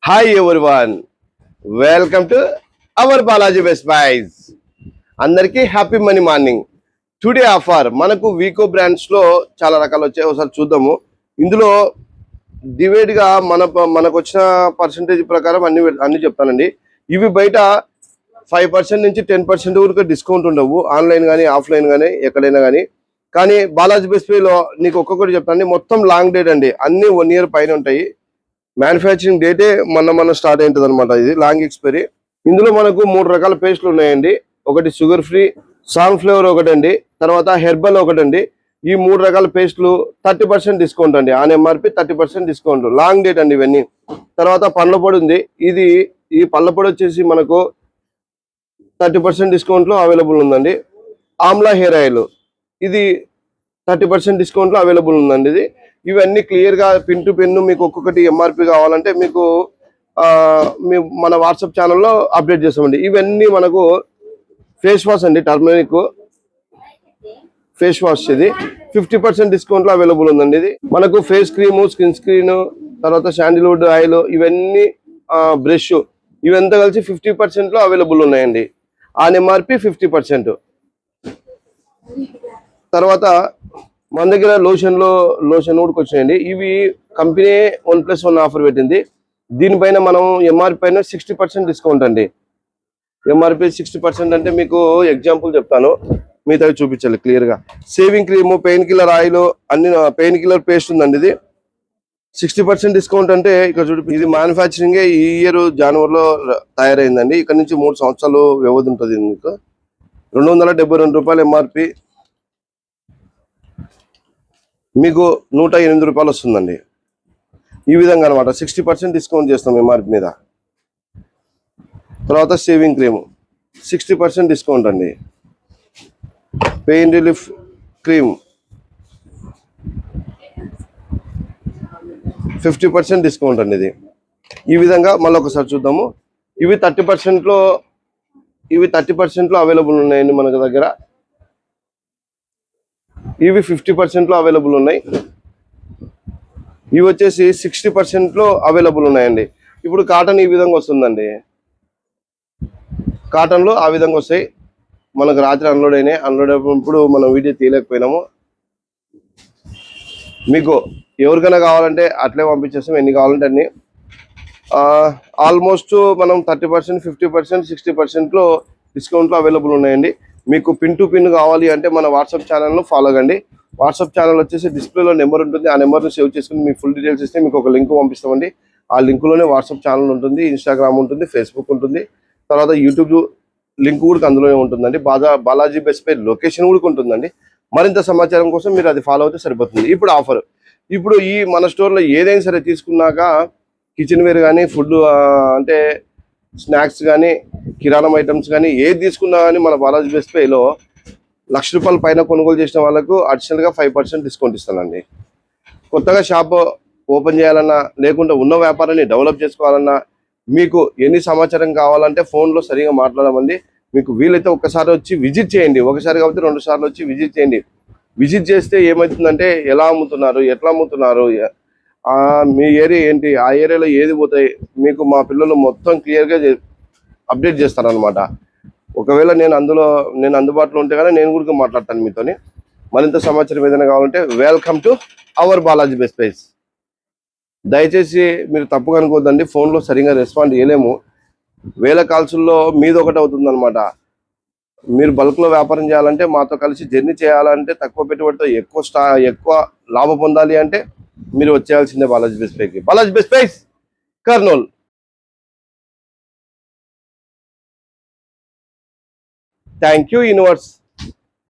Hi everyone, welcome to our Balaji best buys. అందరికీ happy money morning. Today offer మనకు వీకో brands లో చాలా రకాలు వచ్చాయి, ఒకసారి చూద్దాము. ఇందులో డివైడ్ గా మనకు వచ్చిన పర్సంటేజ్ ప్రకారం అన్ని చెప్తానండి. ఇవి బయట 5% నుంచి 10% వరకు డిస్కౌంట్ ఉండవు, ఆన్లైన్ కానీ ఆఫ్లైన్ కానీ ఎక్కడైనా కానీ బాలాజీ బెస్ట్ బైలో నీకు ఒక్కొక్కటి చెప్తానండి. మొత్తం లాంగ్ డేట్ అండి, అన్ని 1 year పైన ఉంటాయి. మ్యానుఫ్యాక్చరింగ్ డేటే మన స్టార్ట్ అయింటుంది అనమాట. ఇది లాంగ్ ఎక్స్పైరీ. ఇందులో మనకు 3 రకాల పేస్ట్లు ఉన్నాయండి. ఒకటి షుగర్ ఫ్రీ, సాన్ ఫ్లేవర్ ఒకటండి, తర్వాత హెర్బల్ ఒకటండి. ఈ 3 రకాల పేస్ట్లు 30% డిస్కౌంట్ అండి, on MRP 30% discount. Long date అండి ఇవన్నీ. తర్వాత పండ్ల పొడి ఉంది. ఈ పండ్ల పొడి వచ్చేసి మనకు 30% డిస్కౌంట్ లో అవైలబుల్ ఉందండి. ఆమ్లా హెయిర్ ఆయిల్ ఇది 30% డిస్కౌంట్ లో అవైలబుల్ ఉందండి. ఇవన్నీ క్లియర్ గా పిన్ టు పిన్ మీకు ఒక్కొక్కటి ఎంఆర్పి కావాలంటే మీకు మన వాట్సాప్ ఛానల్లో అప్డేట్ చేస్తామండి. ఇవన్నీ మనకు ఫేస్ వాష్ అండి, టర్మరిక్ ఫేస్ వాష్. ఇది 50% డిస్కౌంట్ లో అవైలబుల్ ఉందండి. ఇది మనకు ఫేస్ క్రీమ్, స్కిన్ స్క్రీన్, తర్వాత శాండిల్వుడ్ ఆయిల్, ఇవన్నీ బ్రష్, ఇవంతా కలిసి 50% లో అవైలబుల్ ఉన్నాయండి. On MRP 50%. తర్వాత మన దగ్గర లోషన్ కూడా వచ్చాయండి. ఇవి కంపెనీ 1+1 ఆఫర్ పెట్టింది. దీనిపైన మనం ఎంఆర్పి పైన 60% డిస్కౌంట్ అండి. ఎంఆర్పి 60% అంటే మీకు ఎగ్జాంపుల్ చెప్తాను, మిగతా చూపించాలి క్లియర్ గా. Saving cream, pain killer oil, అన్ని పెయిన్ కిల్లర్ పేస్ట్ ఉందండి. ఇది 60% డిస్కౌంట్ అంటే ఇక్కడ చూపి. ఇది మ్యానుఫ్యాక్చరింగ్ ఈ ఇయర్ జనవరిలో తయారైందండి. ఇక్కడ నుంచి 3 సంవత్సరాలు వ్యవధి ఉంటుంది. మీకు 272 రూపాయలు ఎంఆర్పి, మీకు 108 రూపాయలు వస్తుందండి. ఈ విధంగా అనమాట 60% డిస్కౌంట్ చేస్తాం ఎంఆర్పి మీద. తర్వాత షేవింగ్ క్రీమ్ 60% డిస్కౌంట్ అండి. పెయిన్ రిలీఫ్ క్రీమ్ 50% డిస్కౌంట్ అండి. ఇది ఈ విధంగా మళ్ళీ ఒకసారి చూద్దాము. ఇవి 30% లో అవైలబుల్ ఉన్నాయండి మన దగ్గర. ఇవి 50% లో అవైలబుల్ ఉన్నాయి. ఇవి వచ్చేసి 60% లో అవైలబుల్ ఉన్నాయండి. ఇప్పుడు కాటన్ ఈ విధంగా వస్తుందండి. కాటన్ లో ఆ విధంగా వస్తాయి. మనకు రాత్రి అన్లోడ్ అయినప్పుడు మనం వీడియో తీయలేకపోయినాము. మీకు ఎవరికైనా కావాలంటే అట్లే పంపించేస్తాం, ఎన్ని కావాలంటే అన్ని. ఆల్మోస్ట్ మనం 30%, 50%, 60% లో డిస్కౌంట్లో అవైలబుల్ ఉన్నాయండి. మీకు పిన్ టు పిన్ కావాలి అంటే మన వాట్సాప్ ఛానల్ను ఫాలో కండి. వాట్సాప్ ఛానల్ వచ్చేసి డిస్ప్లేలో నెంబర్ ఉంటుంది. ఆ నెంబర్ను సేవ్ చేసుకుని మీ ఫుల్ డీటెయిల్స్ ఇస్తే మీకు ఒక లింక్ పంపిస్తామండి. ఆ లింక్లోనే వాట్సాప్ ఛానల్ ఉంటుంది, ఇన్స్టాగ్రామ్ ఉంటుంది, ఫేస్బుక్ ఉంటుంది, తర్వాత యూట్యూబ్ లింక్ కూడా అందులోనే ఉంటుందండి. బాలాజీ బెస్ట్ బై లొకేషన్ కూడా ఉంటుందండి. మరింత సమాచారం కోసం మీరు అది ఫాలో అయితే సరిపోతుంది. ఇప్పుడు ఆఫర్, ఇప్పుడు ఈ మన స్టోర్లో ఏదైనా సరే తీసుకున్నాక కిచెన్ వేర్ కానీ, ఫుడ్ అంటే స్నాక్స్ కానీ, కిరాణం ఐటమ్స్ కానీ ఏది తీసుకున్నా కానీ మన బాలాజీ బెస్ట్ బైలో ₹1,00,000 పైన కొనుగోలు చేసిన వాళ్ళకు అడిషనల్గా 5% డిస్కౌంట్ ఇస్తానండి. కొత్తగా షాప్ ఓపెన్ చేయాలన్నా, లేకుంటే ఉన్న వ్యాపారాన్ని డెవలప్ చేసుకోవాలన్నా, మీకు ఎన్ని సమాచారం కావాలంటే ఫోన్లో సరిగా మాట్లాడమండి. మీకు వీలైతే ఒక్కసారి వచ్చి విజిట్ చేయండి. ఒకసారి కాబట్టి 2 సార్లు వచ్చి విజిట్ చేయండి. విజిట్ చేస్తే ఏమవుతుందంటే ఎలా అమ్ముతున్నారు, ఎట్లా అమ్ముతున్నారు, మీ ఏరియా ఏంటి, ఆ ఏరియాలో ఏది పోతాయి, మీకు మా పిల్లలు మొత్తం క్లియర్గా అప్డేట్ చేస్తారనమాట. ఒకవేళ నేను అందుబాటులో ఉంటే కానీ నేను కూడా మాట్లాడతాను మీతోని. మరింత సమాచారం ఏదైనా కావాలంటే welcome to our Balaji best price. దయచేసి మీరు తప్పుగా అనుకోవద్దండి, ఫోన్లో సరిగా రెస్పాండ్ చేయలేము. వేల కాల్సుల్లో మీదొకటి అవుతుంది అనమాట. మీరు బల్క్లో వ్యాపారం చేయాలంటే, మాతో కలిసి జర్నీ చేయాలంటే, తక్కువ పెట్టుబడితో ఎక్కువ లాభం పొందాలి అంటే మీరు వచ్చేయాల్సిందే బాలాజీ బెస్ట్ ప్రైస్కి. Balaji best price, Kurnool. Thank you universe.